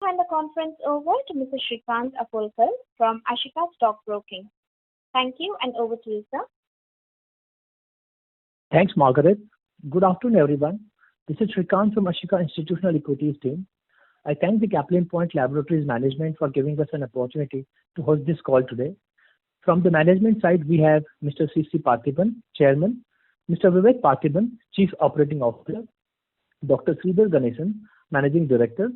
Hand the conference over to Mr. Shrikant Apolkar from Ashika Stock Broking. Thank you, and over to you, sir. Thanks, Margaret. Good afternoon, everyone. This is Shrikant from Ashika Institutional Equities team. I thank the Caplin Point Laboratories management for giving us an opportunity to host this call today. From the management side, we have Mr. C.C. Parthiban, Chairman, Mr. Vivek Parthiban, Chief Operating Officer, Dr. Sridhar Ganesan, Managing Director,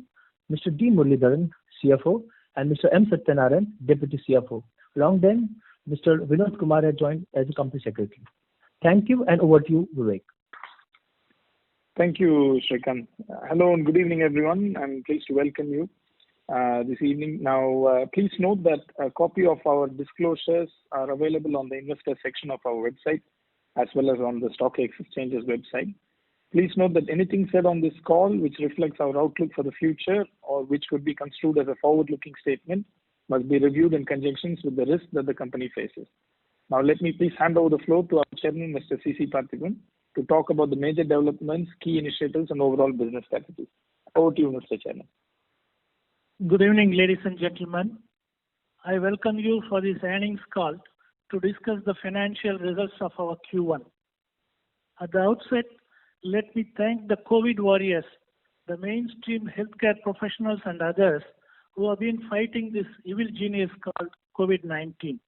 Mr. D. Muralidharan, CFO, and Mr. M. Satyanarayan, Deputy CFO. Along them, Mr. Vinod Kumar has joined as the Company Secretary. Thank you, and over to you, Vivek. Thank you, Shrikant. Hello and good evening, everyone. I'm pleased to welcome you this evening. Now, please note that a copy of our disclosures are available on the investor section of our website, as well as on the stock exchange's website. Please note that anything said on this call which reflects our outlook for the future or which could be construed as a forward-looking statement must be reviewed in conjunction with the risk that the company faces. Now, let me please hand over the floor to our chairman, Mr. C.C. Parthiban, to talk about the major developments, key initiatives, and overall business strategies. Over to you, Mr. Chairman. Good evening, ladies and gentlemen. I welcome you for this earnings call to discuss the financial results of our Q1. At the outset, let me thank the COVID warriors, the mainstream healthcare professionals and others who have been fighting this evil genius called COVID-19.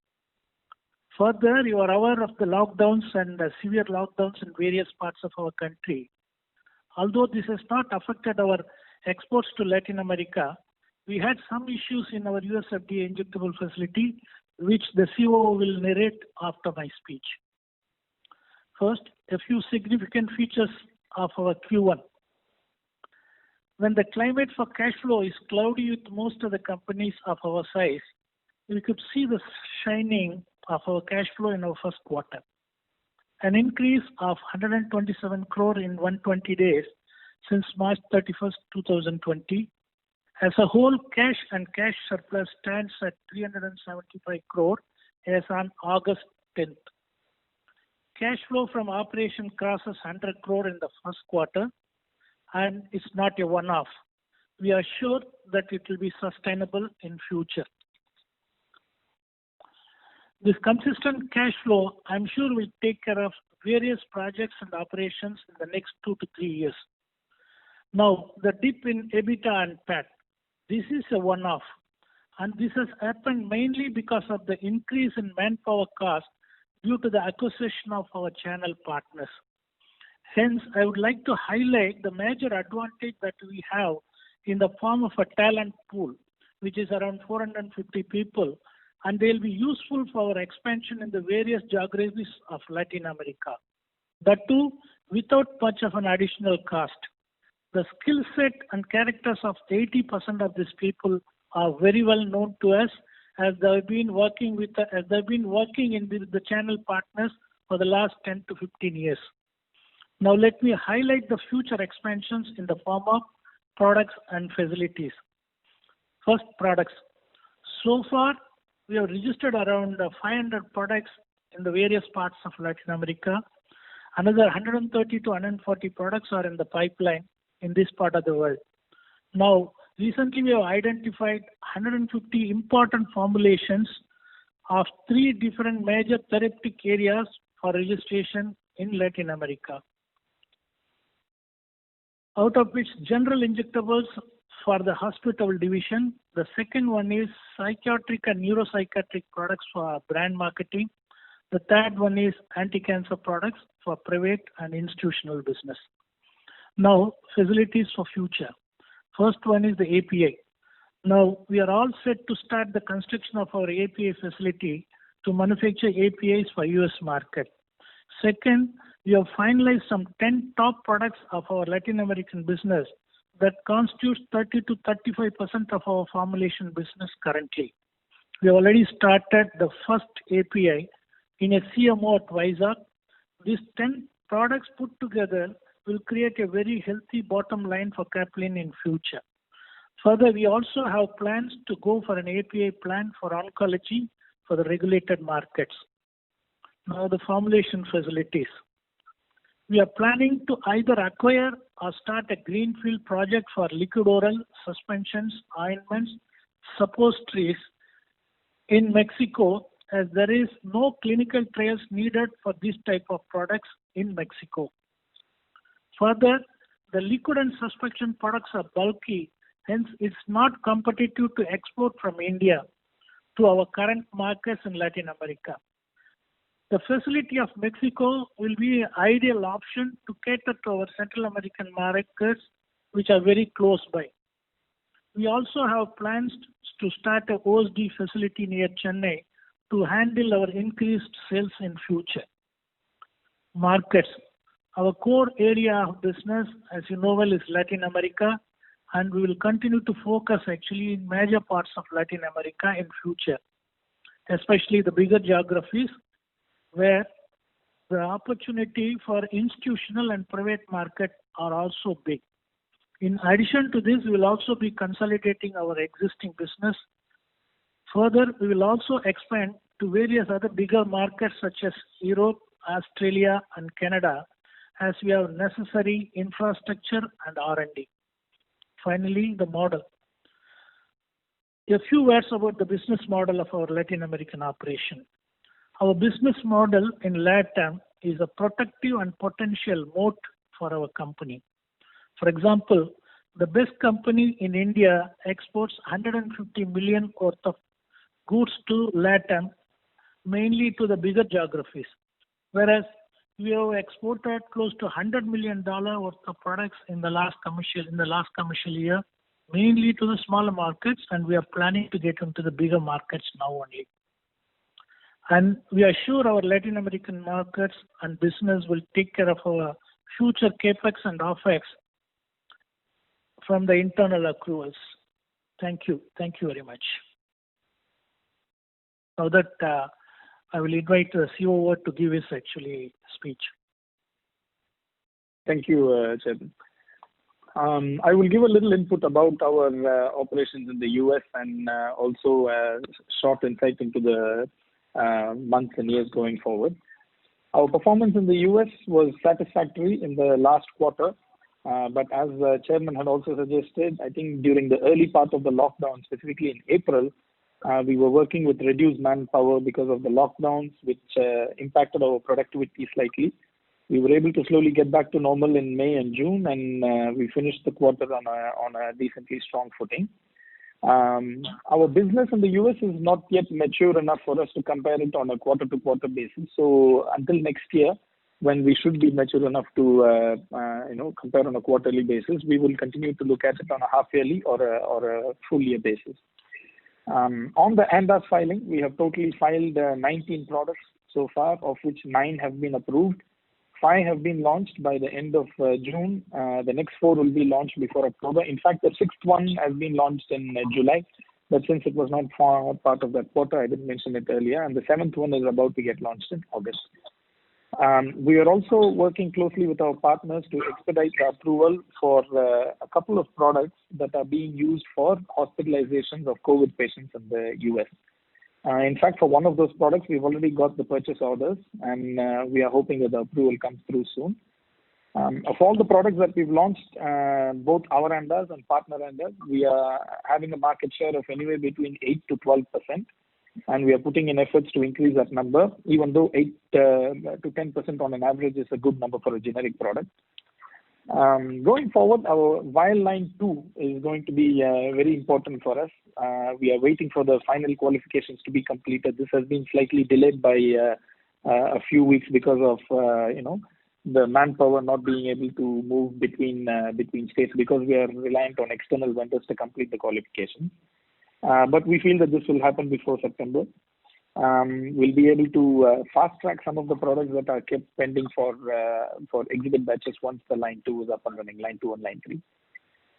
Further, you are aware of the lockdowns and severe lockdowns in various parts of our country. Although this has not affected our exports to Latin America, we had some issues in our US FDA injectable facility, which the COO will narrate after my speech. First, a few significant features of our Q1. When the climate for cash flow is cloudy with most of the companies of our size, we could see the shining of our cash flow in our first quarter. An increase of 127 crore in 120 days since March 31st, 2020. As a whole, cash and cash surplus stands at 375 crore as on August 10th. Cash flow from operation crosses 100 crore in the first quarter, and it's not a one-off. We are sure that it will be sustainable in future. This consistent cash flow, I'm sure, will take care of various projects and operations in the next 2 to 3 years. Now, the dip in EBITDA and PAT, this is a one-off, and this has happened mainly because of the increase in manpower cost due to the acquisition of our channel partners. Hence, I would like to highlight the major advantage that we have in the form of a talent pool, which is around 450 people, and they will be useful for our expansion in the various geographies of Latin America. That too, without much of an additional cost. The skill set and characters of 80% of these people are very well known to us, as they've been working in the channel partners for the last 10 to 15 years. Now let me highlight the future expansions in the form of products and facilities. First, products. So far, we have registered around 500 products in the various parts of Latin America. Another 130 to 140 products are in the pipeline in this part of the world. Now, recently we have identified 150 important formulations of 3 different major therapeutic areas for registration in Latin America. Out of which general injectables for the hospital division, the second one is psychiatric and neuropsychiatric products for brand marketing. The third one is anti-cancer products for private and institutional business. Now, facilities for future. First one is the API. Now, we are all set to start the construction of our API facility to manufacture APIs for US market. Second, we have finalized some 10 top products of our Latin American business that constitutes 30 to 35% of our formulation business currently. We have already started the first API in a CMO at Vizag. These 10 products put together will create a very healthy bottom line for Caplin in future. Further, we also have plans to go for an API plan for oncology for the regulated markets. Now, the formulation facilities. We are planning to either acquire or start a greenfield project for liquid oral suspensions, ointments, suppositories in Mexico, as there is no clinical trials needed for this type of products in Mexico. Further, the liquid and suspension products are bulky, hence it's not competitive to export from India to our current markets in Latin America. The facility of Mexico will be an ideal option to cater to our Central American markets, which are very close by. We also have plans to start a OSD facility near Chennai to handle our increased sales in future. Markets. Our core area of business, as you know well, is Latin America, and we will continue to focus actually in major parts of Latin America in future, especially the bigger geographies where the opportunity for institutional and private market are also big. In addition to this, we will also be consolidating our existing business. Further, we will also expand to various other bigger markets such as Europe, Australia, and Canada, as we have necessary infrastructure and R&D. Finally, the model. A few words about the business model of our Latin American operation. Our business model in LATAM is a protective and potential moat for our company. For example, the best company in India exports 150 million worth of goods to LATAM, mainly to the bigger geographies, whereas we have exported close to $100 million worth of products in the last commercial year, mainly to the smaller markets, and we are planning to get into the bigger markets now only. And we are sure our Latin American markets and business will take care of our future capex and opex from the internal accruals. Thank you. Thank you very much. Now that I will invite the COO to give his speech. Thank you, Chairman. I will give a little input about our operations in the US and also a short insight into the months and years going forward. Our performance in the US was satisfactory in the last quarter, but as the Chairman had also suggested, I think during the early part of the lockdown, specifically in April, we were working with reduced manpower because of the lockdowns, which impacted our productivity slightly. We were able to slowly get back to normal in May and June, and we finished the quarter on a decently strong footing. Our business in the US is not yet mature enough for us to compare it on a quarter-to-quarter basis. So until next year, when we should be mature enough to compare on a quarterly basis, we will continue to look at it on a half-yearly or a full-year basis. On the ANDAS filing, we have totally filed 19 products so far, of which 9 have been approved. 5 have been launched by the end of June. The next 4 will be launched before October. In fact, the 6th one has been launched in July, but since it was not part of that quarter, I didn't mention it earlier. And the 7th one is about to get launched in August. We are also working closely with our partners to expedite the approval for a couple of products that are being used for hospitalizations of COVID patients in the US. In fact, for one of those products, we've already got the purchase orders, and we are hoping that the approval comes through soon. Of all the products that we've launched, both our ANDAs and partner ANDAs, we are having a market share of anywhere between 8 to 12%, and we are putting in efforts to increase that number, even though 8 to 10% on an average is a good number for a generic product. Going forward, our vial line 2 is going to be very important for us. We are waiting for the final qualifications to be completed. This has been slightly delayed by a few weeks because of the manpower not being able to move between states, because we are reliant on external vendors to complete the qualification. But we feel that this will happen before September. We'll be able to fast track some of the products that are kept pending for exhibit batches once the line 2 is up and running, line 2 and line 3.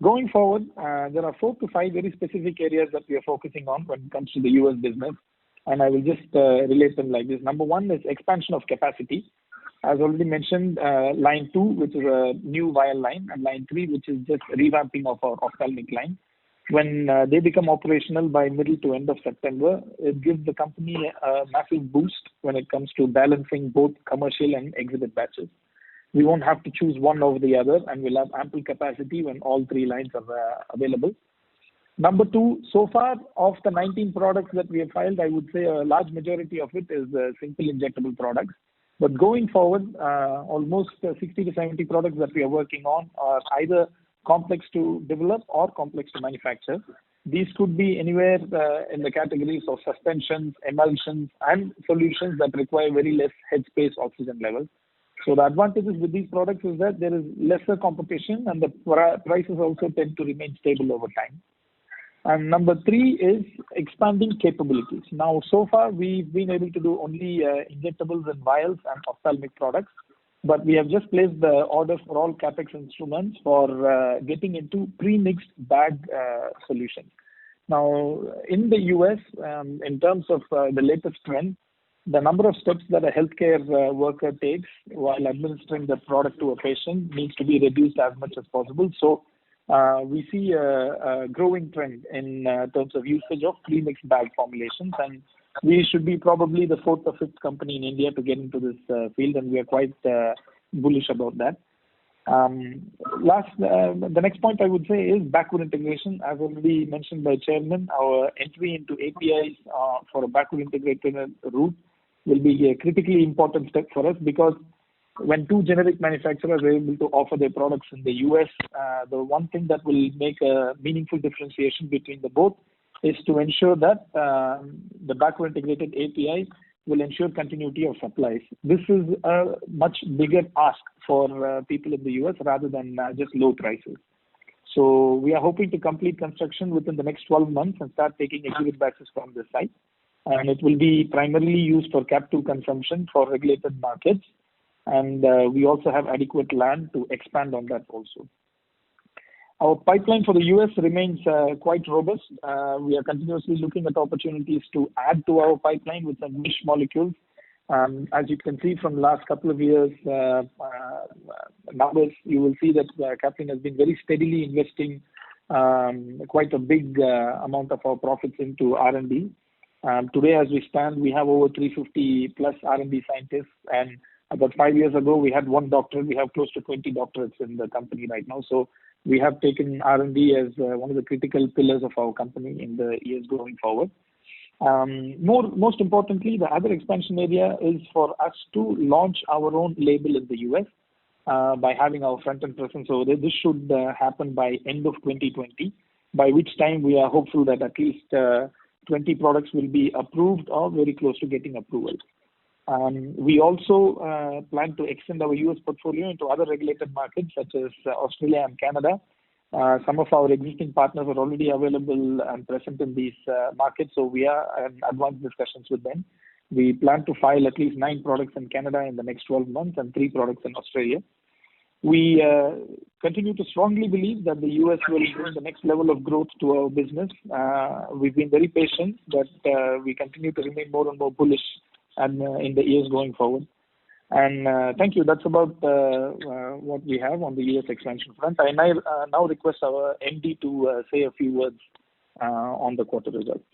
Going forward, there are 4 to 5 very specific areas that we are focusing on when it comes to the US business, and I will just relate them like this. Number 1 is expansion of capacity. As already mentioned, line 2, which is a new vial line, and line 3, which is just revamping of our ophthalmic line. When they become operational by middle to end of September, it gives the company a massive boost when it comes to balancing both commercial and exhibit batches. we won't have to choose one over the other, and we'll have ample capacity when all three lines are available. Number two, so far of the 19 products that we have filed, I would say a large majority of it is simple injectable products. But going forward, almost 60 to 70 products that we are working on are either complex to develop or complex to manufacture. These could be anywhere in the categories of suspensions, emulsions, and solutions that require very less headspace oxygen levels. So the advantages with these products is that there is lesser competition and the prices also tend to remain stable over time. And number three is expanding capabilities. Now, so far, we've been able to do only injectables and vials and ophthalmic products, but we have just placed the order for all CapEx instruments for getting into pre-mixed bag solutions. Now, in the US, in terms of the latest trend, the number of steps that a healthcare worker takes while administering the product to a patient needs to be reduced as much as possible. So we see a growing trend in terms of usage of pre-mixed bag formulations, and we should be probably the fourth or fifth company in India to get into this field, and we are quite bullish about that. The next point I would say is backward integration. As already mentioned by Chairman, our entry into APIs for a backward integrated route will be a critically important step for us, because when two generic manufacturers are able to offer their products in the US, the one thing that will make a meaningful differentiation between the both is to ensure that the backward integrated API will ensure continuity of supplies. This is a much bigger ask for people in the US rather than just low prices. So we are hoping to complete construction within the next 12 months and start taking exhibit batches from this site. And it will be primarily used for Cap 2 consumption for regulated markets. And we also have adequate land to expand on that also. Our pipeline for the US remains quite robust. We are continuously looking at opportunities to add to our pipeline with some niche molecules. As you can see from the last couple of years numbers, you will see that Caplin has been very steadily investing quite a big amount of our profits into R&D. Today, as we stand, we have over 350 plus R&D scientists, and about 5 years ago, we had one doctor. We have close to 20 doctorates in the company right now. So we have taken R&D as one of the critical pillars of our company in the years going forward. Most importantly, the other expansion area is for us to launch our own label in the US by having our front-end presence over there. This should happen by end of 2020, by which time we are hopeful that at least 20 products will be approved or very close to getting approval. We also plan to extend our US portfolio into other regulated markets such as Australia and Canada. Some of our existing partners are already available and present in these markets, so we are in advanced discussions with them. We plan to file at least 9 products in Canada in the next 12 months and 3 products in Australia. We continue to strongly believe that the US will bring the next level of growth to our business. We've been very patient, but we continue to remain more and more bullish and in the years going forward. And thank you. That's about what we have on the US expansion front. I now request our MD to say a few words on the quarter results.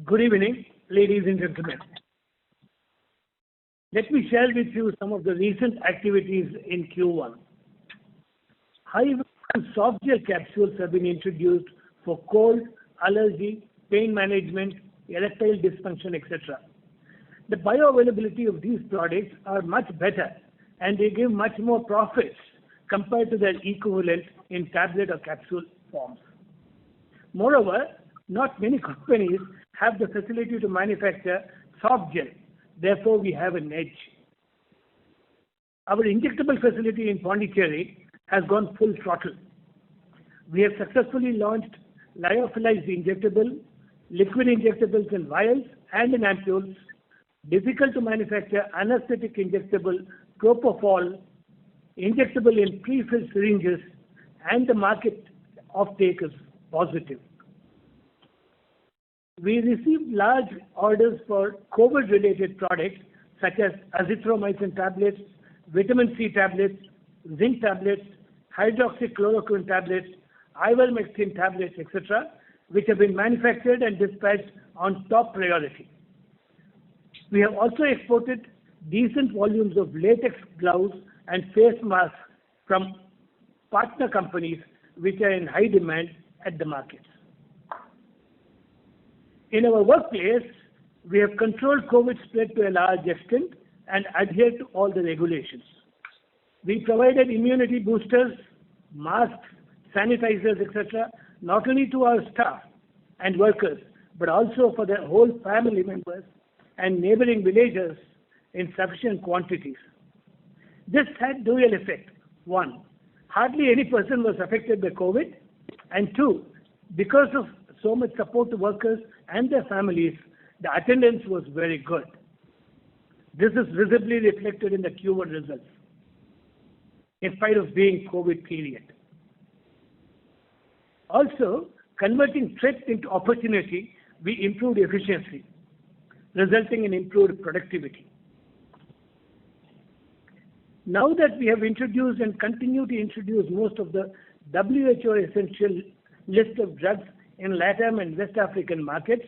Good evening, ladies and gentlemen. Let me share with you some of the recent activities in Q1. High-value soft gel capsules have been introduced for cold, allergy, pain management, erectile dysfunction, etc. The bioavailability of these products are much better and they give much more profits compared to their equivalent in tablet or capsule forms. Moreover, not many companies have the facility to manufacture soft gel. Therefore, we have an edge. Our injectable facility in Pondicherry has gone full throttle. We have successfully launched lyophilized injectable, liquid injectables in vials and in ampoules, difficult to manufacture anesthetic injectable propofol, injectable in pre-filled syringes, and the market offtake is positive. We received large orders for COVID-related products such as azithromycin tablets, vitamin C tablets, zinc tablets, hydroxychloroquine tablets, ivermectin tablets, etc., which have been manufactured and dispatched on top priority. We have also exported decent volumes of latex gloves and face masks from partner companies which are in high demand at the markets. In our workplace, we have controlled COVID spread to a large extent and adhered to all the regulations. We provided immunity boosters, masks, sanitizers, etc., not only to our staff and workers, but also for their whole family members and neighboring villages in sufficient quantities. This had dual effect. One, hardly any person was affected by COVID, and two, because of so much support to workers and their families, the attendance was very good. This is visibly reflected in the Q1 results, in spite of being COVID period. Also, converting threat into opportunity, we improved efficiency, resulting in improved productivity. Now that we have introduced and continue to introduce most of the WHO essential list of drugs in LATAM and West African markets,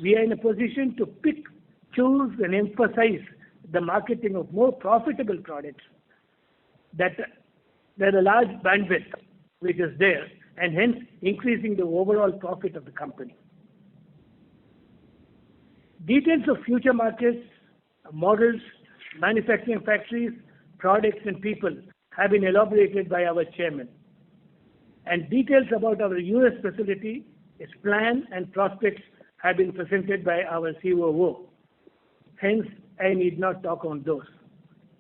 we are in a position to pick, choose, and emphasize the marketing of more profitable products that there are a large bandwidth which is there, and hence increasing the overall profit of the company. Details of future markets, models, manufacturing factories, products, and people have been elaborated by our chairman. And details about our US facility, its plan and prospects have been presented by our COO. Hence, I need not talk on those.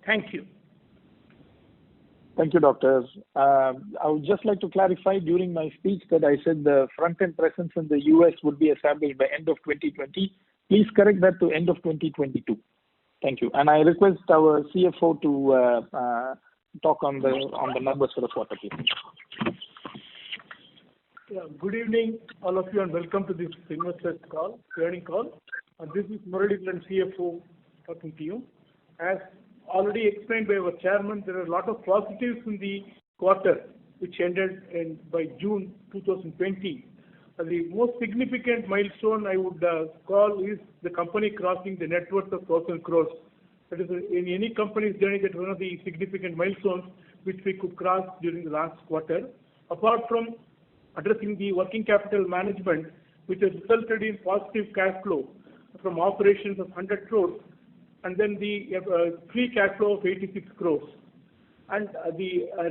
Thank you. Thank you, Doctor. I would just like to clarify during my speech that I said the front-end presence in the US would be established by end of 2020. Please correct that to end of 2022. Thank you. And I request our CFO to talk on the numbers for the quarter, please. Yeah, good evening, all of you, and welcome to this investors call, earnings call. This is Muralidharan, CFO, talking to you. As already explained by our chairman, there are a lot of positives in the quarter, which ended by June 2020. The most significant milestone I would call is the company crossing the net worth of 1,000 crores. That is, in any company's journey, that one of the significant milestones which we could cross during the last quarter. Apart from addressing the working capital management, which has resulted in positive cash flow from operations of 100 crores, and then the free cash flow of 86 crores. And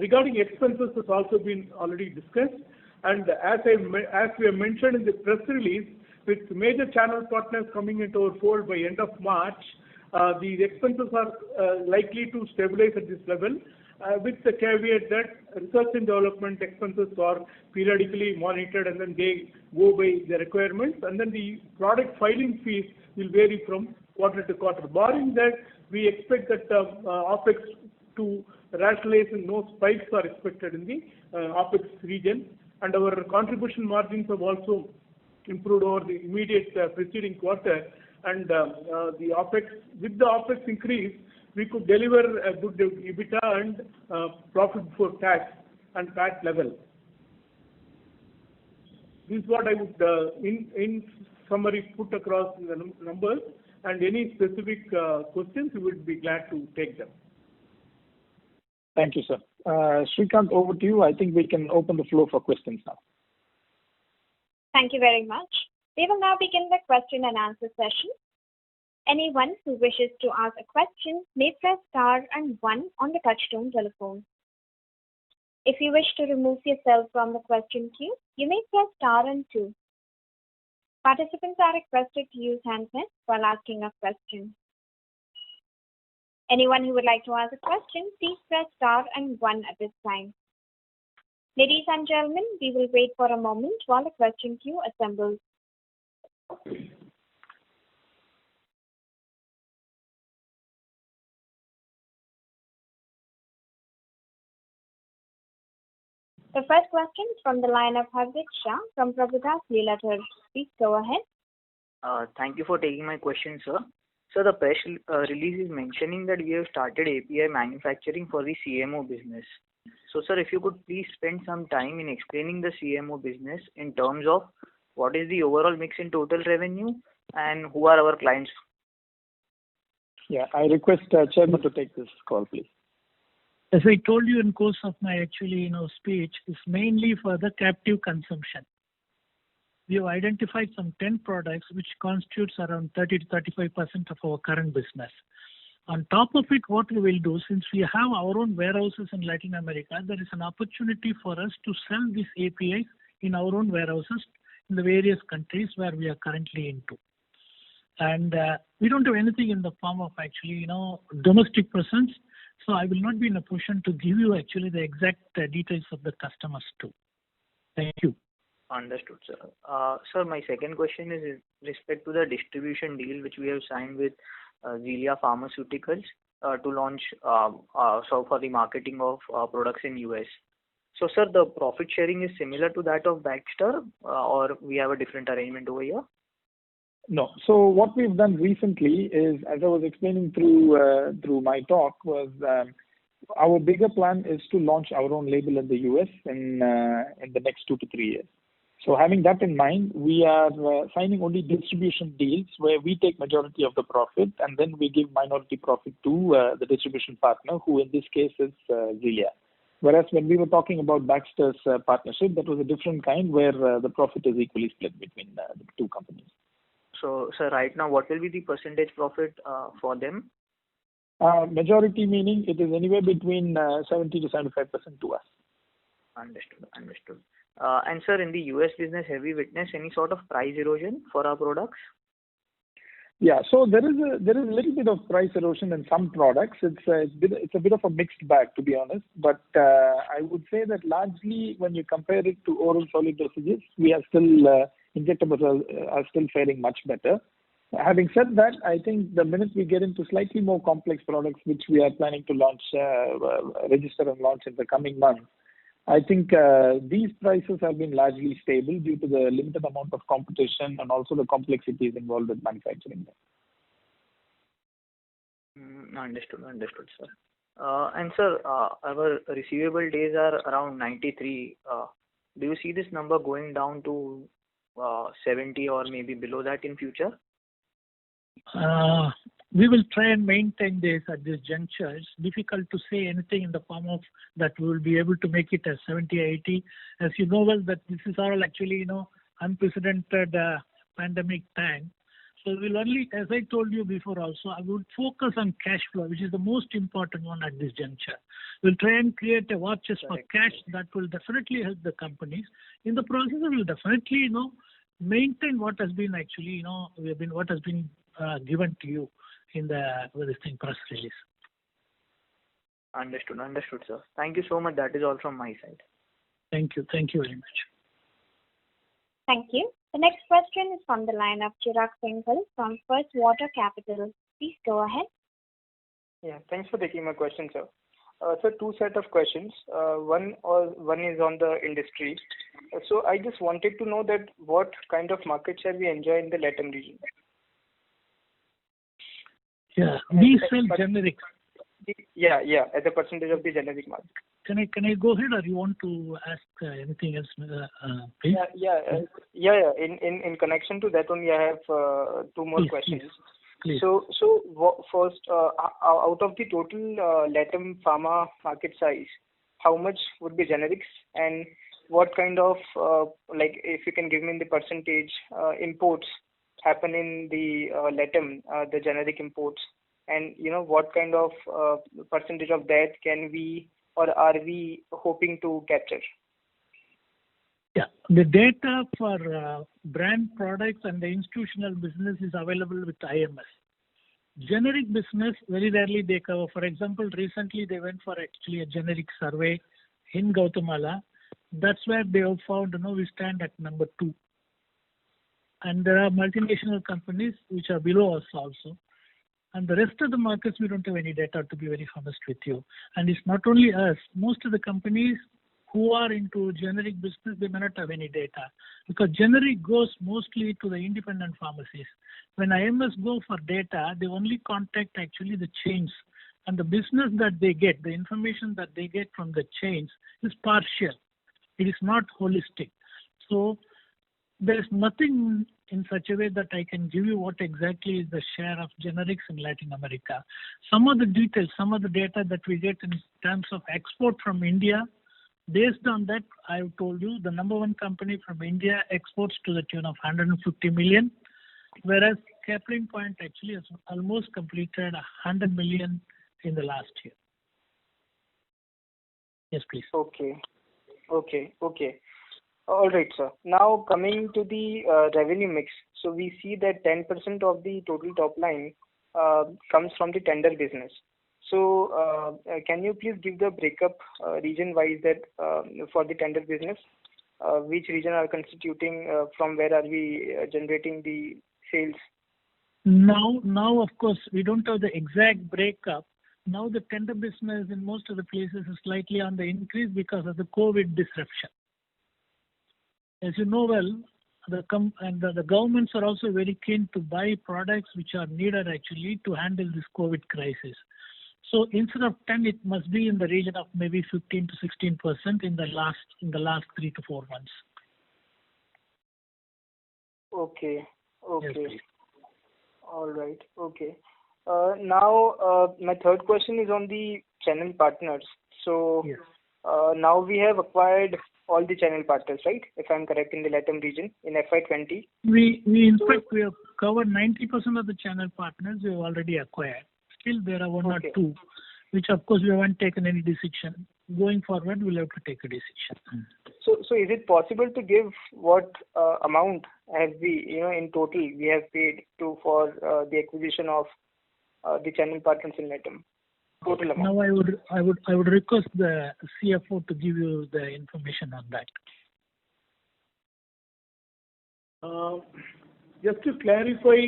regarding expenses has also been already discussed. And as we have mentioned in the press release, with major channel partners coming into our fold by end of March, the expenses are likely to stabilize at this level, with the caveat that research and development expenses are periodically monitored and then they go by the requirements, and then the product filing fees will vary from quarter to quarter. Barring that, we expect that OPEX to rationalize and no spikes are expected in the OPEX region. And our contribution margins have also improved over the immediate preceding quarter. And the OPEX, with the OPEX increase, we could deliver a good EBITDA and profit before tax and PAT level. This is what I would, in summary, put across in the numbers. And any specific questions, we would be glad to take them. Thank you, sir. Srikanth, over to you. I think we can open the floor for questions now. Thank you very much. We will now begin the question and answer session. Anyone who wishes to ask a question may press star and 1 on the touchtone telephone. If you wish to remove yourself from the question queue, you may press star and 2. Participants are requested to use handsets while asking a question. Anyone who would like to ask a question, please press star and 1 at this time. Ladies and gentlemen, we will wait for a moment while the question queue assembles. The first question is from the line of Hardik Shah from Prabhudas Lilladher. Please go ahead. Thank you for taking my question, sir. So the press release is mentioning that we have started API manufacturing for the CMO business. So, sir, if you could please spend some time in explaining the CMO business in terms of what is the overall mix in total revenue and who are our clients? Yeah, I request Chairman to take this call, please. As I told you in course of my speech, is mainly for the captive consumption. We have identified some 10 products which constitutes around 30 to 35% of our current business. On top of it, what we will do, since we have our own warehouses in Latin America, there is an opportunity for us to sell these APIs in our own warehouses in the various countries where we are currently into. And we don't have anything in the form of domestic presence. So I will not be in a position to give you actually the exact details of the customers too. Thank you. Understood, sir. Sir, my second question is in respect to the distribution deal which we have signed with Zelia Pharmaceuticals to launch for the marketing of products in US. So, sir, the profit sharing is similar to that of Baxter, or we have a different arrangement over here? No. So what we've done recently is, as I was explaining through my talk, was our bigger plan is to launch our own label in the US in the next 2 to 3 years. So having that in mind, we are signing only distribution deals where we take majority of the profit and then we give minority profit to the distribution partner, who in this case is Zelia. Whereas when we were talking about Baxter's partnership, that was a different kind where the profit is equally split between the two companies. So, sir, right now, what will be the percentage profit for them? Majority meaning it is anywhere between 70 to 75% to us. Understood. And sir, in the US business, have we witnessed any sort of price erosion for our products? Yeah, so there is a little bit of price erosion in some products. It's a bit of a mixed bag, to be honest. But I would say that largely when you compare it to oral solid dosages, we are still injectables are still faring much better. Having said that, I think the minute we get into slightly more complex products, which we are planning to launch, register and launch in the coming months, I think these prices have been largely stable due to the limited amount of competition and also the complexities involved with manufacturing them. Understood, sir. And sir, our receivable days are around 93. Do you see this number going down to 70 or maybe below that in future? We will try and maintain this at this juncture. It's difficult to say anything in the form of that we will be able to make it as 70 or 80. As you know well, that this is all actually, unprecedented pandemic time. So we'll only, as I told you before also, I would focus on cash flow, which is the most important one at this juncture. We'll try and create a war chest for cash that will definitely help the companies. In the process, we will definitely, maintain what has been actually, what has been given to you in the press release. Understood, sir. Thank you so much. That is all from my side. Thank you very much. Thank you. The next question is from the line of Chirag Singhal from First Water Capital. Please go ahead. Yeah, thanks for taking my question, sir. So two set of questions. One is on the industry. So I just wanted to know that what kind of market share we enjoy in the Latin region. Yeah, we sell generics. Yeah, as a percentage of the generic market. Can I go ahead, or you want to ask anything else, please? Yeah. In connection to that only, I have two more questions. Please. So first, out of the total Latin pharma market size, how much would be generics, and what kind of if you can give me the percentage imports happen in the Latin, the generic imports, and what kind of percentage of that can we or are we hoping to capture? Yeah, the data for brand products and the institutional business is available with IMS. Generic business, very rarely they cover. For example, recently they went for actually a generic survey in Guatemala. That's where they have found, we stand at number 2. And there are multinational companies which are below us also. And the rest of the markets, we don't have any data, to be very honest with you. And it's not only us. Most of the companies who are into generic business, they may not have any data. Because generic goes mostly to the independent pharmacies. When IMS go for data, they only contact actually the chains. And the business that they get, the information that they get from the chains is partial. It is not holistic. So There is nothing in such a way that I can give you what exactly is the share of generics in Latin America. Some of the details, some of the data that we get in terms of export from India, based on that, I have told you the number one company from India exports to the tune of 150 million, whereas Caplin Point actually has almost completed 100 million in the last year. Yes, please. Okay. All right, sir. Now coming to the revenue mix. So we see that 10% of the total top line comes from the tender business. So can you please give the breakup region-wise that for the tender business? Which region are constituting, from where are we generating the sales? Now, of course, we don't have the exact breakup. Now the tender business in most of the places is slightly on the increase because of the COVID disruption. As you know well, the governments are also very keen to buy products which are needed actually to handle this COVID crisis. So instead of 10, it must be in the region of maybe 15 to 16% in the last 3 to 4 months. Okay. Yes, All right. Okay. Now, my third question is on the channel partners. So yes. Now we have acquired all the channel partners, right? If I'm correct, in the LATAM region in FY20. We in fact we have covered 90% of the channel partners we have already acquired. Still there are one or two, which of course we haven't taken any decision. Going forward, we'll have to take a decision. So is it possible to give what amount have we, in total, we have paid for the acquisition of the channel partners in LATAM? Total amount. Now I would request the CFO to give you the information on that. Just to clarify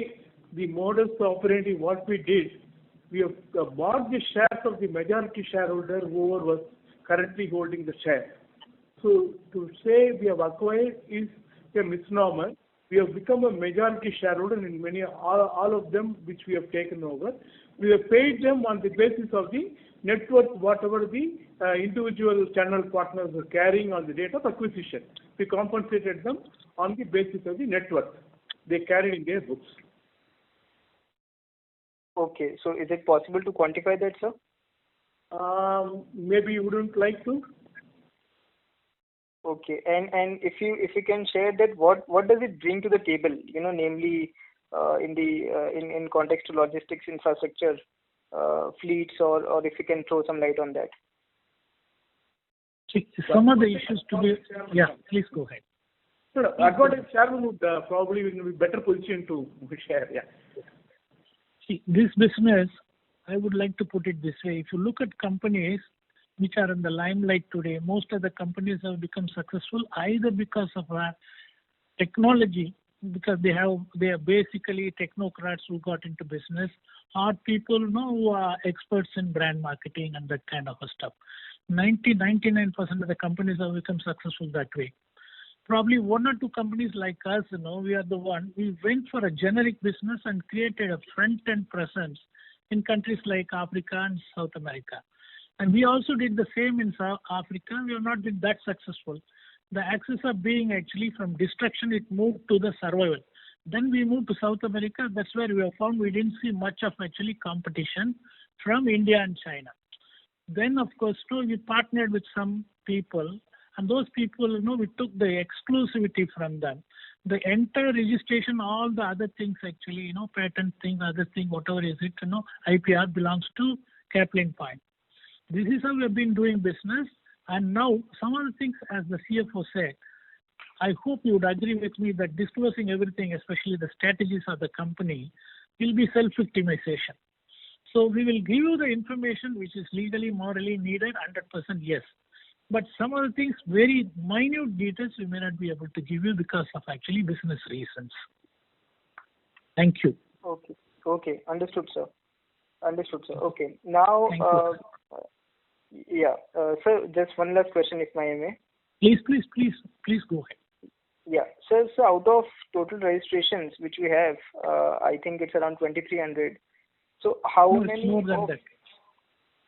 the modus operandi, what we did, we have bought the shares of the majority shareholder whoever was currently holding the share. So to say we have acquired is a misnomer. We have become a majority shareholder in all of them which we have taken over. We have paid them on the basis of the net worth, whatever the individual channel partners are carrying on the date of acquisition. We compensated them on the basis of the net worth they carried in their books. Okay, so is it possible to quantify that, sir? Maybe you wouldn't like to. Okay, and if you can share that, what does it bring to the table? Namely, in context to logistics infrastructure, fleets, or if you can throw some light on that. See, some of the issues to be. Yeah, please go ahead. No, advantage chairman would probably be in a better position to share. Yeah. See, this business, I would like to put it this way. If you look at companies which are in the limelight today, most of the companies have become successful either because of technology, because they are basically technocrats who got into business, or people who are experts in brand marketing and that kind of stuff. 99% of the companies have become successful that way. Probably one or two companies like us, we are the one. We went for a generic business and created a front-end presence in countries like Africa and South America. And we also did the same in South Africa. We have not been that successful. The axis of being actually from destruction, it moved to the survival. Then we moved to South America. That's where we have found we didn't see much of actually competition from India and China. Then, of course, we partnered with some people, and those people, we took the exclusivity from them. The entire registration, all the other things actually, patent thing, other thing, whatever is it, IPR belongs to Caplin Point. This is how we have been doing business. And now, some of the things, as the CFO said, I hope you would agree with me that disclosing everything, especially the strategies of the company, will be self-victimization. So we will give you the information which is legally, morally needed, 100% yes. But some of the things, very minute details, we may not be able to give you because of actually business reasons. Thank you. Okay. Understood, sir. Okay. Now, sir, just one last question, if I may. Please go ahead. Yeah. So out of total registrations which we have, I think it's around 2,300. So how many? More than that.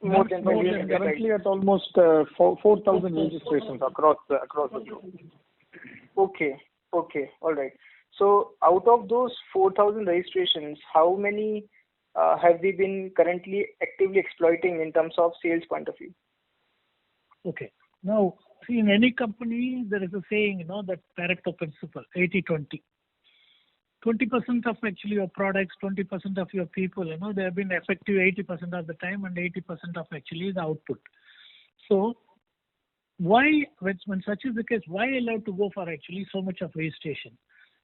More than that. We are currently at almost 4,000 registrations across the globe. Okay. Okay, all right. So out of those 4,000 registrations, how many have we been currently actively exploiting in terms of sales point of view? Okay. Now, see, in any company, there is a saying, that Pareto principle, 80-20. 20% of actually your products, 20% of your people, they have been effective 80% of the time and 80% of actually the output. So, why, when such is the case, why allowed to go for actually so much of registration?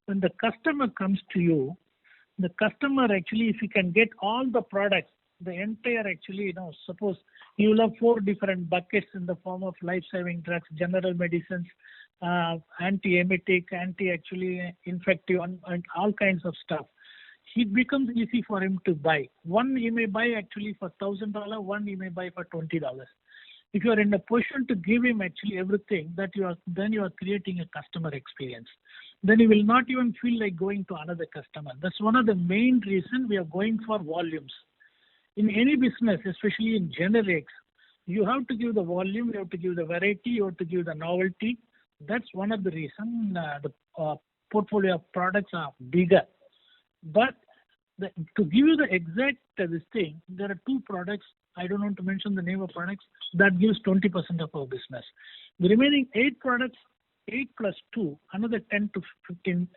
When the customer comes to you, the customer actually, if you can get all the products, the entire actually, suppose you will have 4 different buckets in the form of life-saving drugs, general medicines, anti-emetic, anti-actually infective, and all kinds of stuff. It becomes easy for him to buy. One he may buy actually for $1,000, one he may buy for $20. If you are in a position to give him actually everything, then you are creating a customer experience. Then he will not even feel like going to another customer. That's one of the main reasons we are going for volumes. In any business, especially in generics, you have to give the volume, you have to give the variety, you have to give the novelty. That's one of the reasons the portfolio of products are bigger. But to give you the exact this thing, there are 2 products, I don't want to mention the name of products, that gives 20% of our business. The remaining 8 products, 8 plus 2, another 10 to 15,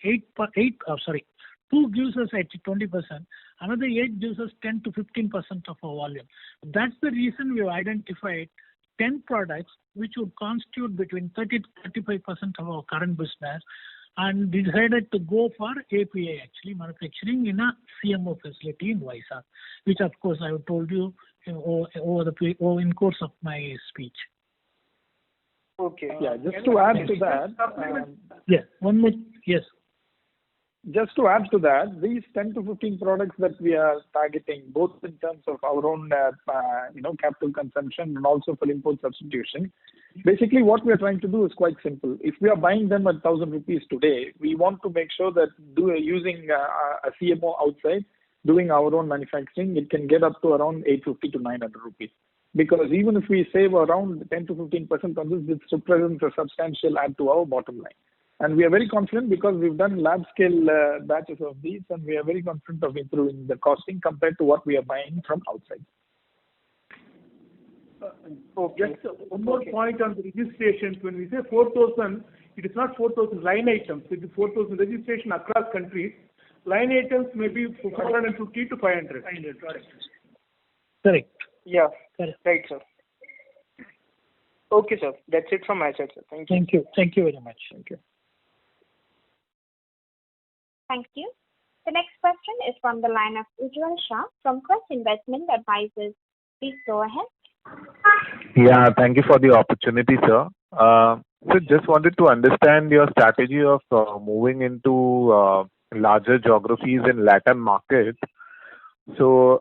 2 gives us 20%, another 8 gives us 10 to 15% of our volume. That's the reason we have identified 10 products which would constitute between 30 to 35% of our current business, and decided to go for API actually manufacturing in a CMO facility in Vizag, which of course I have told you in course of my speech. Okay. Yeah, just to add to that. Yes, one more. Yes. Just to add to that, these 10 to 15 products that we are targeting, both in terms of our own, capital consumption and also for import substitution, basically what we are trying to do is quite simple. If we are buying them at 1,000 rupees today, we want to make sure that using a CMO outside, doing our own manufacturing, it can get up to around 850 to 900 rupees. Because even if we save around 10 to 15% on this represents a substantial add to our bottom line. And we are very confident because we've done lab scale batches of these, and we are very confident of improving the costing compared to what we are buying from outside. Just one more point on the registrations. When we say 4,000, it is not 4,000 line items. It is 4,000 registration across countries. Line items may be 450 to 500. Correct. Yeah. Correct. Right, sir. Okay, sir. That's it from my side, sir. Thank you. Thank you. Thank you very much. Thank you. Thank you. The next question is from the line of Ujjwal Shah from Quest Investment Advisors. Please go ahead. Yeah, thank you for the opportunity, sir. So just wanted to understand your strategy of moving into larger geographies in Latin market. So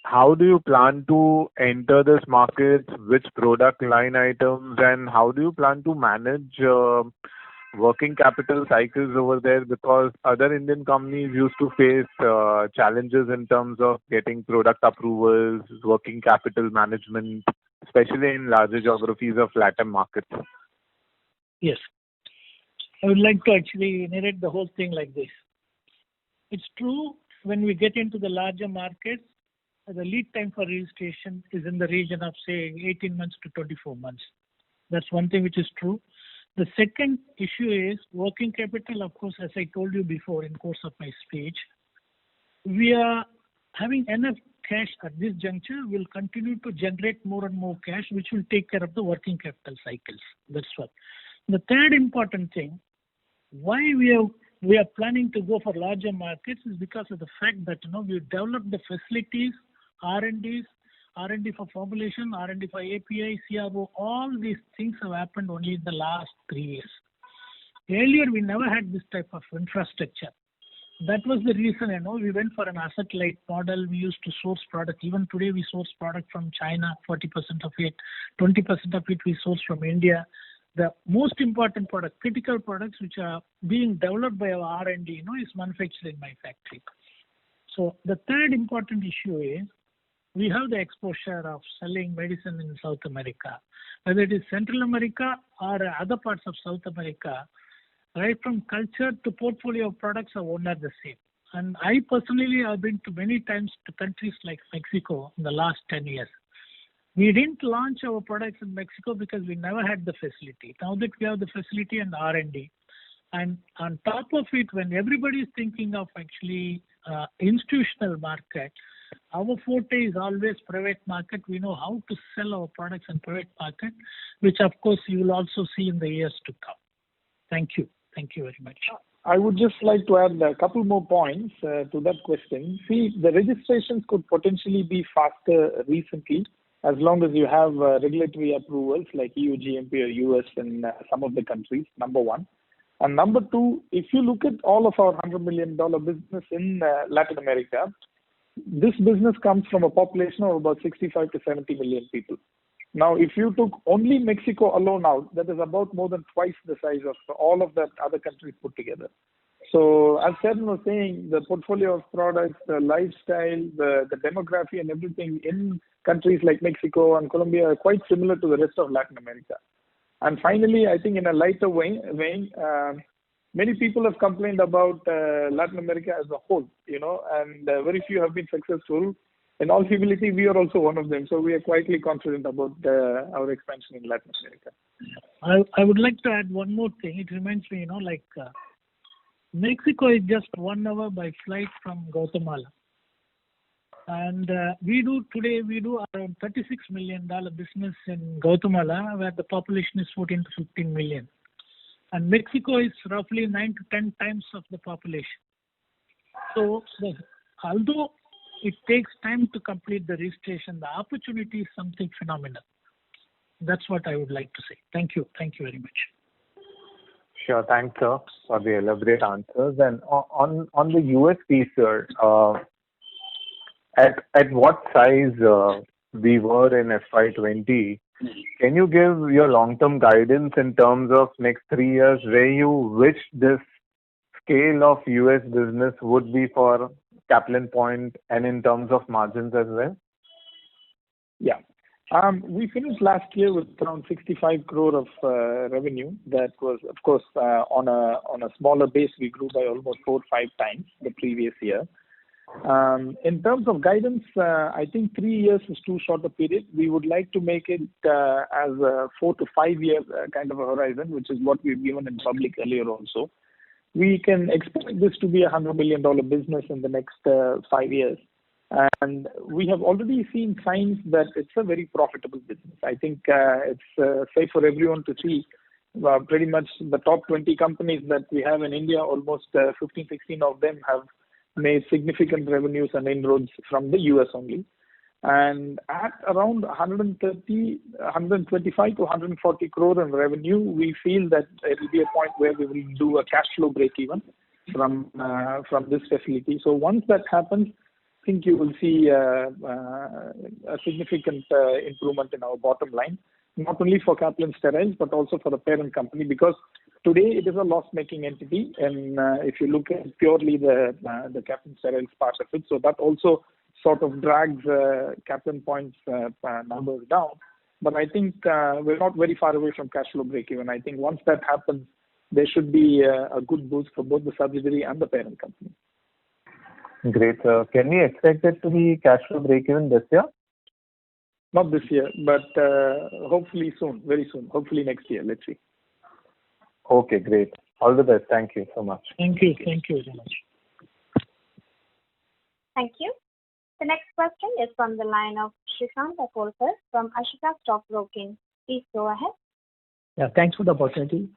how do you plan to enter this market, which product line items, and how do you plan to manage working capital cycles over there, because other Indian companies used to face challenges in terms of getting product approvals, working capital management, especially in larger geographies of Latin markets. Yes. I would like to actually narrate the whole thing like this. It's true, when we get into the larger markets, the lead time for registration is in the region of, say, 18 months to 24 months. That's one thing which is true. The second issue is working capital. Of course, as I told you before in course of my speech, we are having enough cash at this juncture. We'll continue to generate more and more cash, which will take care of the working capital cycles. That's what. The third important thing, why we are planning to go for larger markets is because of the fact that we've developed the facilities, R&D for formulation, R&D for API, CRO, all these things have happened only in the last 3 years. Earlier, we never had this type of infrastructure. That was the reason, we went for an asset-light model. We used to source product. Even today, we source product from China, 40% of it, 20% of it we source from India. The most important product, critical products which are being developed by our R&D, is manufactured in my factory. So the third important issue is, we have the exposure of selling medicine in South America. Whether it is Central America or other parts of South America, right from culture to portfolio of products are one are the same. And I personally have been to many times to countries like Mexico in the last 10 years. We didn't launch our products in Mexico because we never had the facility. Now that we have the facility and R&D, and on top of it, when everybody is thinking of actually institutional market, our forte is always private market. We know how to sell our products in private market, which of course you will also see in the years to come. Thank you. Thank you very much. I would just like to add a couple more points to that question. See, the registrations could potentially be faster recently as long as you have regulatory approvals like EU GMP or US in some of the countries, number one. And number two, if you look at all of our $100 million business in Latin America, this business comes from a population of about 65 to 70 million people. Now, if you took only Mexico alone out, that is about more than twice the size of all of that other countries put together. So, as Sharon was saying, the portfolio of products, the lifestyle, the demography and everything in countries like Mexico and Colombia are quite similar to the rest of Latin America. And finally, I think in a lighter vein, many people have complained about Latin America as a whole, and very few have been successful. In all humility, we are also one of them. So we are quietly confident about our expansion in Latin America. I would like to add one more thing. It reminds me, Mexico is just 1 hour by flight from Guatemala. And we do around $36 million business in Guatemala, where the population is 14 to 15 million. And Mexico is roughly 9 to 10 times of the population. So although it takes time to complete the registration, the opportunity is something phenomenal. That's what I would like to say. Thank you. Thank you very much. Sure. Thanks, sir, for the elaborate answers. And on the US piece, sir, at what size we were in FY20, can you give your long-term guidance in terms of next 3 years where you wish this scale of US business would be for Caplin Point and in terms of margins as well? Yeah. We finished last year with around 65 crore of revenue. That was, of course, on a smaller base, we grew by almost 4 or 5 times the previous year. In terms of guidance, I think 3 years is too short a period. We would like to make it as a 4 to 5 year kind of a horizon, which is what we've given in public earlier also. We can expect this to be a $100 million business in the next 5 years. And we have already seen signs that it's a very profitable business. I think it's safe for everyone to see pretty much the top 20 companies that we have in India, almost 15, 16 of them have made significant revenues and inroads from the US only. And at around 125 to 140 crore in revenue, we feel that it will be a point where we will do a cash flow break even from this facility. So once that happens, I think you will see a significant improvement in our bottom line, not only for Caplin Steriles, but also for the parent company, because today it is a loss-making entity. And if you look at purely the Caplin Steriles part of it, so that also sort of drags Caplin Point's numbers down. But I think we're not very far away from cash flow break even. I think once that happens, there should be a good boost for both the subsidiary and the parent company. Great. Can we expect it to be cash flow break even this year? Not this year, but hopefully soon, very soon. Hopefully next year. Let's see. Okay, great. All the best. Thank you so much. Thank you. Thank you very much. Thank you. The next question is from the line of Shrikant Akolkar from Ashika Stock Broking. Please go ahead. Yeah, thanks for the opportunity.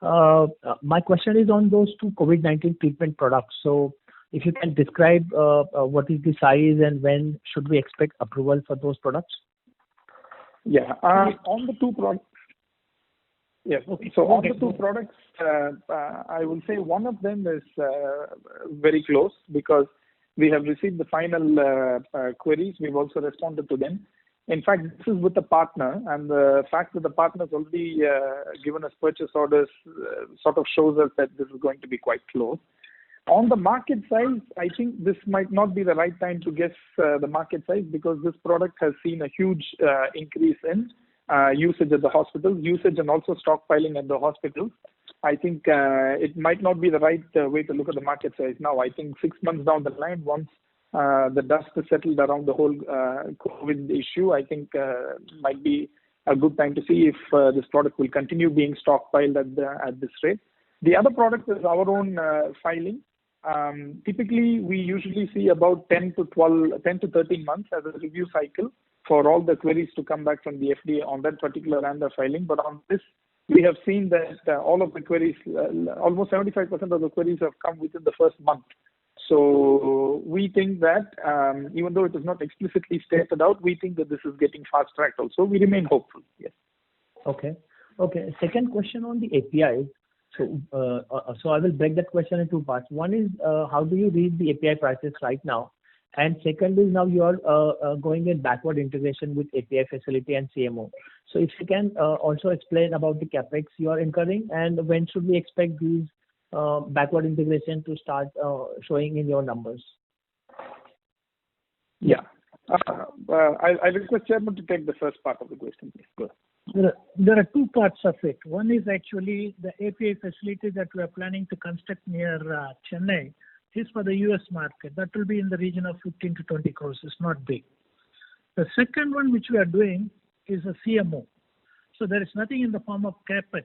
My question is on those 2 COVID-19 treatment products. So if you can describe what is the size and when should we expect approval for those products? Yeah, on the 2 products. Yes. Okay. So on the 2 products, I will say one of them is very close because we have received the final queries. We've also responded to them. In fact, this is with a partner, and the fact that the partner has already given us purchase orders sort of shows us that this is going to be quite close. On the market size, I think this might not be the right time to guess the market size because this product has seen a huge increase in usage at the hospitals, usage and also stockpiling at the hospitals. I think it might not be the right way to look at the market size now. I think 6 months down the line, once the dust is settled around the whole COVID issue, I think might be a good time to see if this product will continue being stockpiled at this rate. The other product is our own filing. Typically, we usually see about 10 to 13 months as a review cycle for all the queries to come back from the FDA on that particular ANDA filing. But on this, we have seen that all of the queries, almost 75% of the queries have come within the first month. So we think that even though it is not explicitly stated out, we think that this is getting fast-tracked also. We remain hopeful, yes. Okay. Second question on the API. So I will break that question in two parts. One is how do you read the API prices right now? And second is now you are going in backward integration with API facility and CMO. So if you can also explain about the capex you are incurring and when should we expect these backward integration to start showing in your numbers? Yeah. I request Chairman to take the first part of the question, please. Go ahead. There are two parts of it. One is actually the API facility that we are planning to construct near Chennai is for the US market. That will be in the region of 15 to 20 crores. It's not big. The second one which we are doing is a CMO. So there is nothing in the form of capex.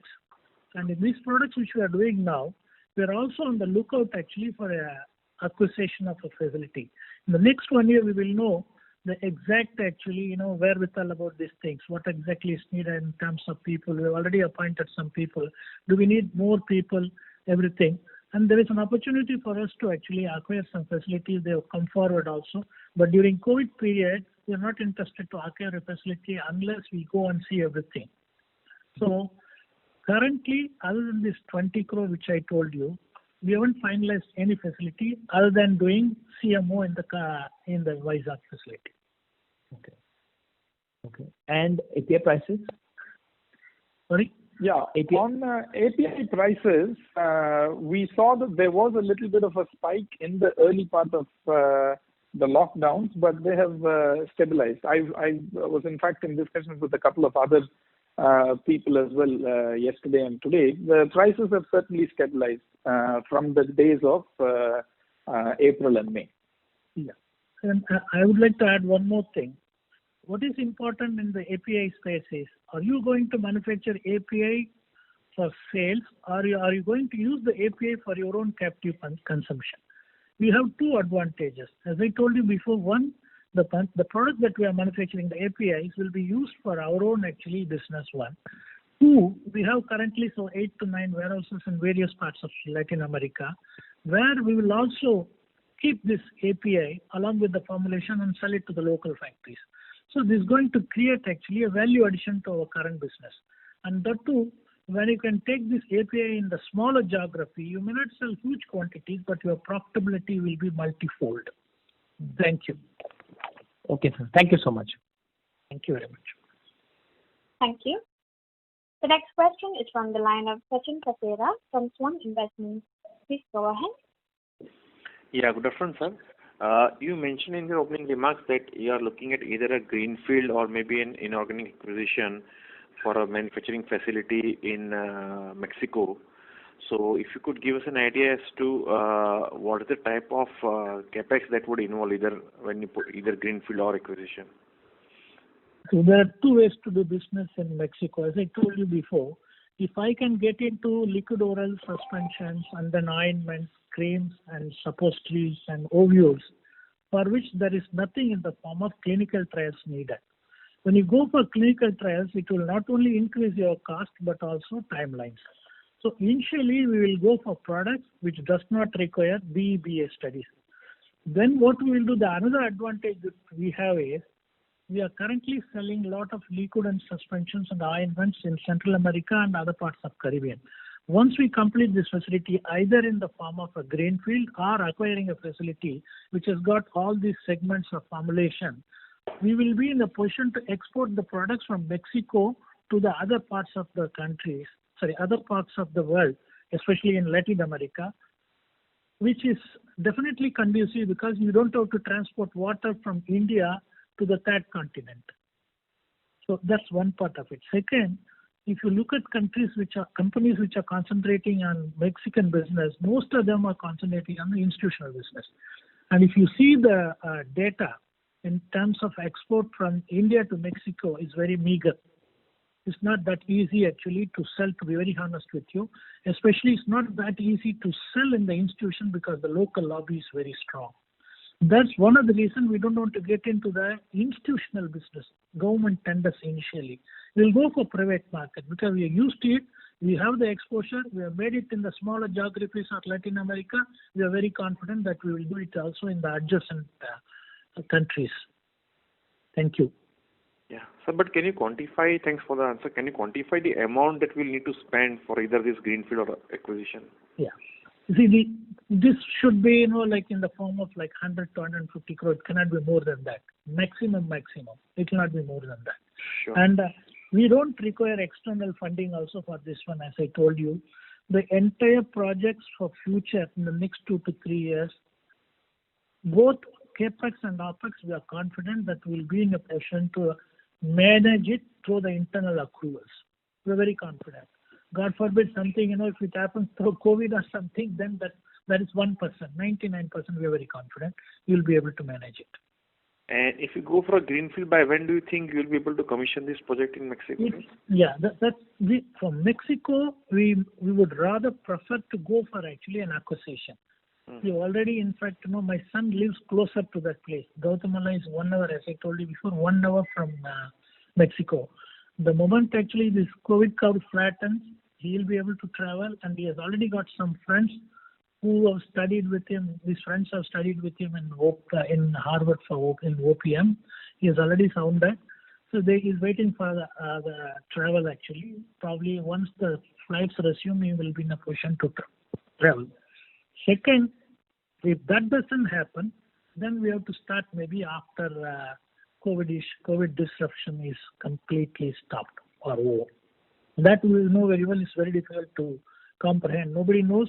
And in these products which we are doing now, we are also on the lookout actually for a acquisition of a facility. In the next 1 year, we will know the exact actually, wherewithal about these things, what exactly is needed in terms of people. We have already appointed some people. Do we need more people? Everything. And there is an opportunity for us to actually acquire some facilities. They have come forward also. But during COVID period, we are not interested to acquire a facility unless we go and see everything. So currently, other than this 20 crore which I told you, we haven't finalized any facility other than doing CMO in the Vizag facility. Okay. And API prices? Sorry? Yeah. API? On API prices, we saw that there was a little bit of a spike in the early part of the lockdowns, but they have stabilized. I was in fact in discussions with a couple of other people as well yesterday and today. The prices have certainly stabilized from the days of April and May. Yeah. And I would like to add one more thing. What is important in the API space is, are you going to manufacture API for sales or are you going to use the API for your own captive consumption? We have two advantages. As I told you before, one, the product that we are manufacturing, the APIs, will be used for our own actually business one. Two, we have currently 8 to 9 warehouses in various parts of Latin America, where we will also keep this API along with the formulation and sell it to the local factories. So this is going to create actually a value addition to our current business. And that too, when you can take this API in the smaller geography, you may not sell huge quantities, but your profitability will be multifold. Thank you. Okay, sir. Thank you so much. Thank you very much. Thank you. The next question is from the line of Sachin Kasera from Swan Investments. Please go ahead. Yeah, good afternoon, sir. You mentioned in your opening remarks that you are looking at either a greenfield or maybe an inorganic acquisition for a manufacturing facility in Mexico. So if you could give us an idea as to what is the type of capex that would involve either when you put either greenfield or acquisition. So there are two ways to do business in Mexico. As I told you before, if I can get into liquid oral suspensions and then ointments, creams and suppositories and ovules, for which there is nothing in the form of clinical trials needed. When you go for clinical trials, it will not only increase your cost but also timelines. So initially we will go for products which does not require BE/BA studies. Then what we will do, the another advantage that we have is we are currently selling a lot of liquid and suspensions and ointments in Central America and other parts of Caribbean. Once we complete this facility, either in the form of a greenfield or acquiring a facility which has got all these segments of formulation, we will be in a position to export the products from Mexico to the other parts of the other parts of the world, especially in Latin America, which is definitely conducive because you don't have to transport water from India to the third continent. So that's one part of it. Second, if you look at companies which are concentrating on Mexican business, most of them are concentrating on the institutional business. And if you see the data in terms of export from India to Mexico is very meager. It's not that easy actually to sell, to be very honest with you. Especially it's not that easy to sell in the institution because the local lobby is very strong. That's one of the reasons we don't want to get into the institutional business, government tenders initially. We'll go for private market because we are used to it. We have the exposure. We have made it in the smaller geographies of Latin America. We are very confident that we will do it also in the adjacent countries. Thank you. Yeah. So, but can you quantify, thanks for the answer, can you quantify the amount that we'll need to spend for either this greenfield or acquisition? Yeah. See, this should be, like in the form of like 100 to 150 crore. It cannot be more than that. Maximum. It cannot be more than that. Sure. And we don't require external funding also for this one, as I told you. The entire projects for future in the next 2 to 3 years, both CAPEX and OPEX, we are confident that we'll be in a position to manage it through the internal accruals. We're very confident. God forbid something, if it happens through COVID or something, then that is 1%. 99% we are very confident we'll be able to manage it. And if you go for a greenfield, by when do you think you'll be able to commission this project in Mexico? From Mexico, we would rather prefer to go for actually an acquisition. We already, in fact, my son lives closer to that place. Gautamala is 1 hour, as I told you before, 1 hour from Mexico. The moment actually this COVID curve flattens, he will be able to travel, and he has already got some friends who have studied with him. His friends have studied with him in Harvard in OPM. He has already found that. So he is waiting for the travel actually. Probably once the flights resume, he will be in a position to travel. Second, if that doesn't happen, then we have to start maybe after COVID disruption is completely stopped or over. That we will know very well. It's very difficult to comprehend. Nobody knows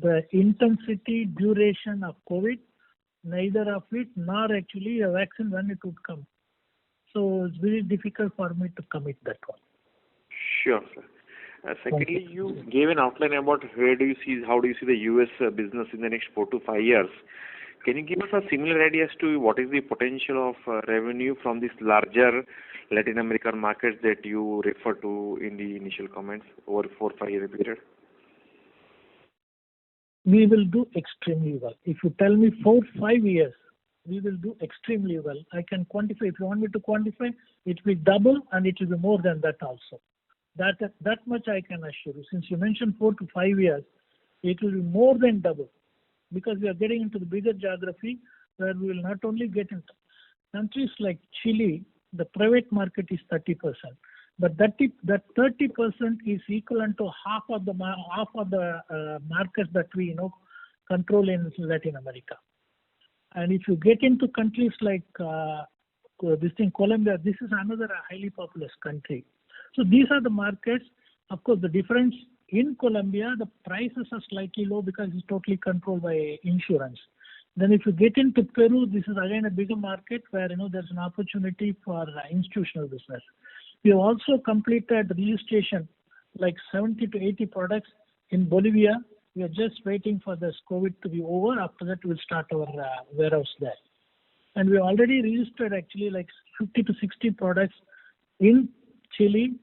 the intensity, duration of COVID, neither of it, nor actually a vaccine when it would come. So it's very difficult for me to commit that one. Sure, sir. Secondly, you gave an outline about how do you see the US business in the next 4 to 5 years. Can you give us a similar idea as to what is the potential of revenue from these larger Latin American markets that you refer to in the initial comments over 4 or 5 year period? We will do extremely well. If you tell me 4 5 years, we will do extremely well. I can quantify. If you want me to quantify, it will double and it will be more than that also. That much I can assure you. Since you mentioned 4 to 5 years, it will be more than double because we are getting into the bigger geography where we will not only get into countries like Chile, the private market is 30%, but that 30% is equivalent to half of the markets that we control in Latin America. And if you get into countries like Colombia, this is another highly populous country. So these are the markets. Of course, the difference in Colombia, the prices are slightly low because it's totally controlled by insurance. Then if you get into Peru, this is again a bigger market where there's an opportunity for institutional business. We have also completed registration like 70 to 80 products in Bolivia. We are just waiting for this COVID to be over. After that, we'll start our warehouse there. And we already registered actually like 50 to 60 products in Chile.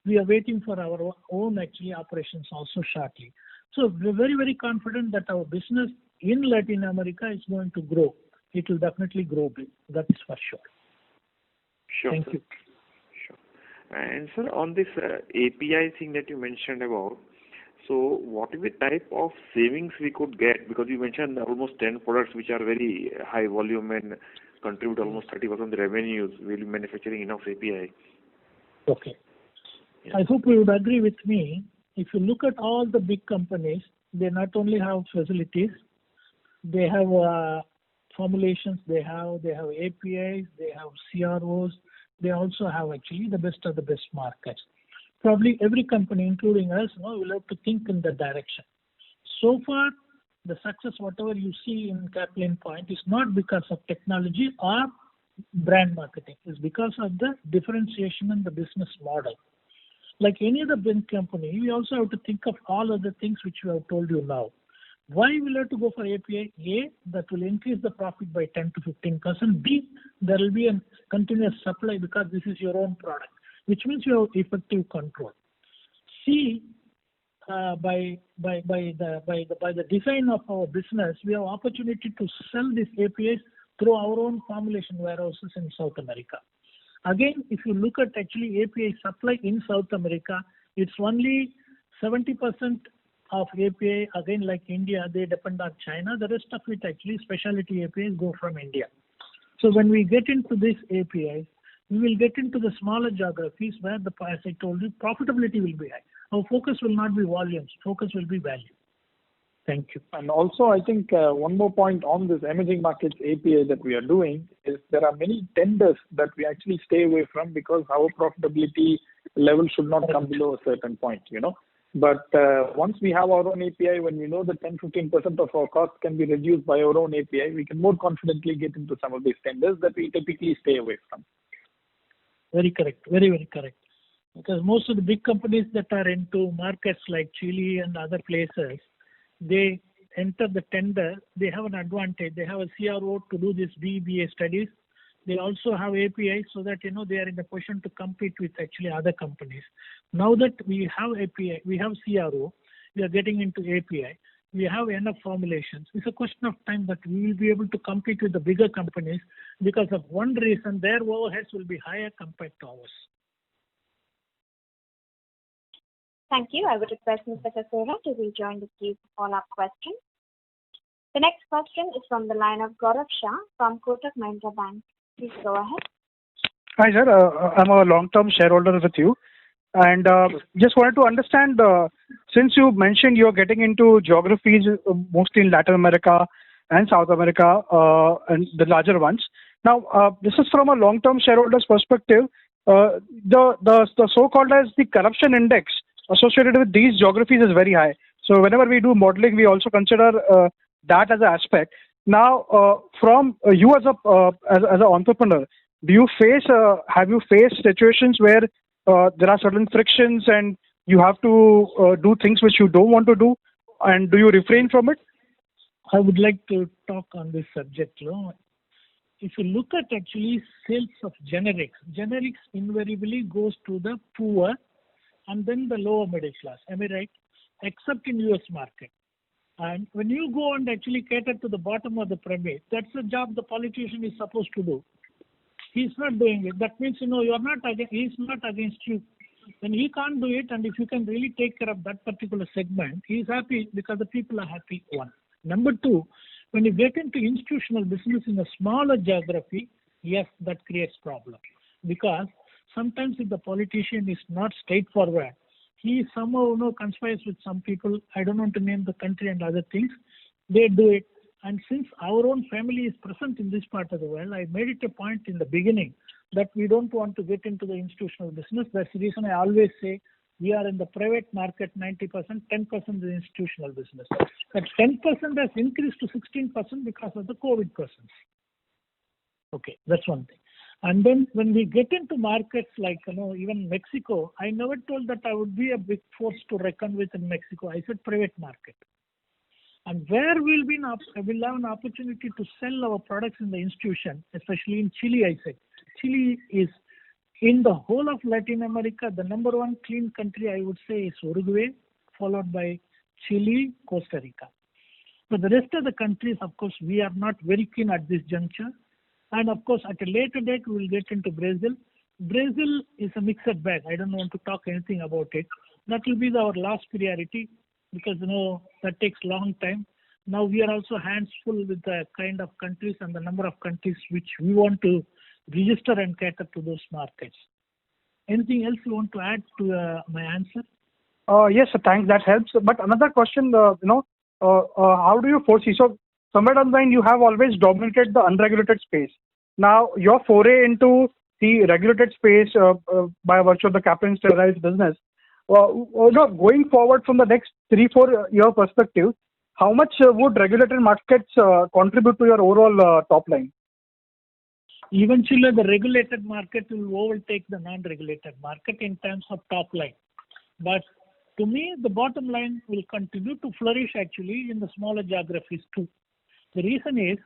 We are waiting for our own actually operations also shortly. So we're very, very confident that our business in Latin America is going to grow. It will definitely grow big. That is for sure. Sure. Thank sir. you. Sure. And sir, on this API thing that you mentioned about, so what is the type of savings we could get? Because you mentioned almost 10 products which are very high volume and contribute almost 30% of the revenues. We'll be manufacturing enough API. Okay. Yeah. I hope you would agree with me. If you look at all the big companies, they not only have facilities, they have formulations, they have APIs, they have CROs, they also have actually the best of the best markets. Probably every company, including us, will have to think in that direction. So far, the success, whatever you see in Caplin Point, is not because of technology or brand marketing. It's because of the differentiation in the business model. Like any other big company, we also have to think of all other things which we have told you now. Why will have to go for API? A, that will increase the profit by 10 to 15%. B, there will be a continuous supply because this is your own product, which means you have effective control. C, by the design of our business, we have opportunity to sell these APIs through our own formulation warehouses in South America. Again, if you look at actually API supply in South America, it's only 70% of API. Again, like India, they depend on China. The rest of it actually specialty APIs go from India. So when we get into this APIs, we will get into the smaller geographies where as I told you, profitability will be high. Our focus will not be volumes, focus will be value. Thank you. And also, I think one more point on this emerging markets API that we are doing is there are many tenders that we actually stay away from because our profitability level should not come below a certain point, But once we have our own API, when we know that 10-15% of our costs can be reduced by our own API, we can more confidently get into some of these tenders that we typically stay away from. Very correct. Very, very correct. Because most of the big companies that are into markets like Chile and other places, they enter the tender, they have an advantage. They have a CRO to do these BBA studies. They also have API so that, they are in a position to compete with actually other companies. Now that we have API, we have CRO, we are getting into API, we have enough formulations. It's a question of time that we will be able to compete with the bigger companies because of one reason, their overheads will be higher compared to ours. Thank you. I would request Mr. Kasera to rejoin the queue for follow-up questions. The next question is from the line of Gaurav Shah from Kotak Mahindra Bank. Please go ahead. Hi, sir. I'm a long-term shareholder with you. And just wanted to understand, since you mentioned you're getting into geographies mostly in Latin America and South America and the larger ones. Now, this is from a long-term shareholder's perspective. The so-called as the corruption index associated with these geographies is very high. So whenever we do modeling, we also consider that as an aspect. Now, from you as an entrepreneur, have you faced situations where there are certain frictions and you have to do things which you don't want to do, and do you refrain from it? I would like to talk on this subject. If you look at actually sales of generics invariably goes to the poor and then the lower middle class. Am I right? Except in US market. And when you go and actually cater to the bottom of the pyramid, that's the job the politician is supposed to do. He's not doing it. That means, he's not against you. When he can't do it, and if you can really take care of that particular segment, he's happy because the people are happy, one. Number two, when you get into institutional business in a smaller geography, yes, that creates problem. Because sometimes if the politician is not straightforward, he somehow conspires with some people. I don't want to name the country and other things. They do it. And since our own family is present in this part of the world, I made it a point in the beginning that we don't want to get into the institutional business. That's the reason I always say we are in the private market 90%, 10% is institutional business. That 10% has increased to 16% because of the COVID persons. Okay, that's one thing. And then when we get into markets like, even Mexico, I never told that I would be a big force to reckon with in Mexico. I said private market. And where we'll have an opportunity to sell our products in the institution, especially in Chile, I said. Chile is, in the whole of Latin America, the number one clean country, I would say, is Uruguay, followed by Chile, Costa Rica. But the rest of the countries, of course, we are not very keen at this juncture. And of course, at a later date, we will get into Brazil. Brazil is a mixed bag. I don't want to talk anything about it. That will be our last priority because, that takes a long time. Now we are also hands full with the kind of countries and the number of countries which we want to register and cater to those markets. Anything else you want to add to my answer? Yes, sir, thanks. That helps. But another question, how do you foresee? So somewhere down the line, you have always dominated the unregulated space. Now, your foray into the regulated space by virtue of the Caplin steroids business, going forward from the next 3-4 year perspective, how much would regulated markets contribute to your overall top line? Eventually, the regulated market will overtake the non-regulated market in terms of top line. But to me, the bottom line will continue to flourish actually in the smaller geographies too. The reason is,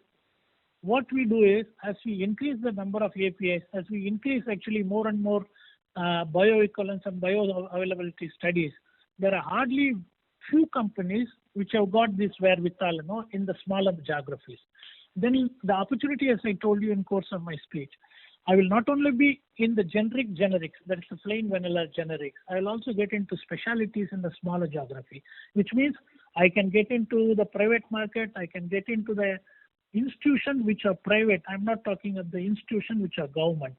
what we do is, as we increase the number of APIs, as we increase actually more and more bioequivalence and bioavailability studies, there are hardly few companies which have got this wherewithal, in the smaller geographies. Then the opportunity, as I told you in course of my speech, I will not only be in the generics, that is the plain vanilla generics, I will also get into specialties in the smaller geography, which means I can get into the private market, I can get into the institutions which are private. I'm not talking of the institutions which are government.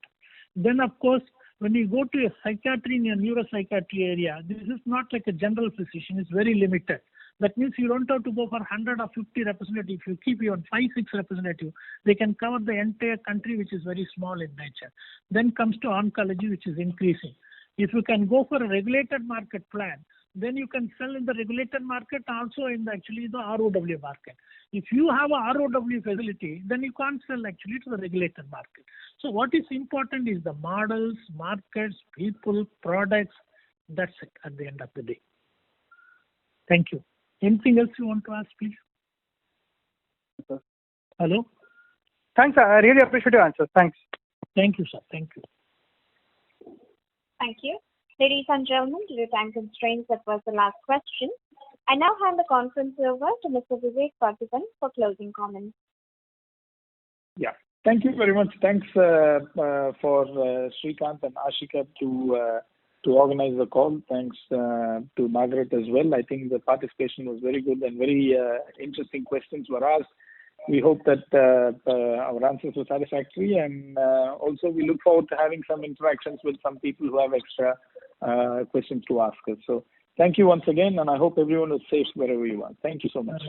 Then, of course, when you go to a psychiatry in a neuropsychiatry area, this is not like a general physician, it's very limited. That means you don't have to go for 100 or 50 representatives. If you keep your 5-6 representatives, they can cover the entire country, which is very small in nature. Then comes to oncology, which is increasing. If you can go for a regulated market plan, then you can sell in the regulated market, also in the ROW market. If you have a ROW facility, then you can't sell actually to the regulated market. So what is important is the models, markets, people, products. That's it at the end of the day. Thank you. Anything else you want to ask, please? Hello? Thanks. I really appreciate your answer. Thanks. Thank you, sir. Thank you. Thank you. Ladies and gentlemen, due to time constraints, that was the last question. I now hand the conference over to Mr. Vivek Partheeban for closing comments. Yeah. Thank you very much. Thanks for Srikanth and Ashika to organize the call. Thanks to Margaret as well. I think the participation was very good and very interesting questions were asked. We hope that our answers were satisfactory, and also we look forward to having some interactions with some people who have extra questions to ask us. So thank you once again, and I hope everyone is safe wherever you are. Thank you so much.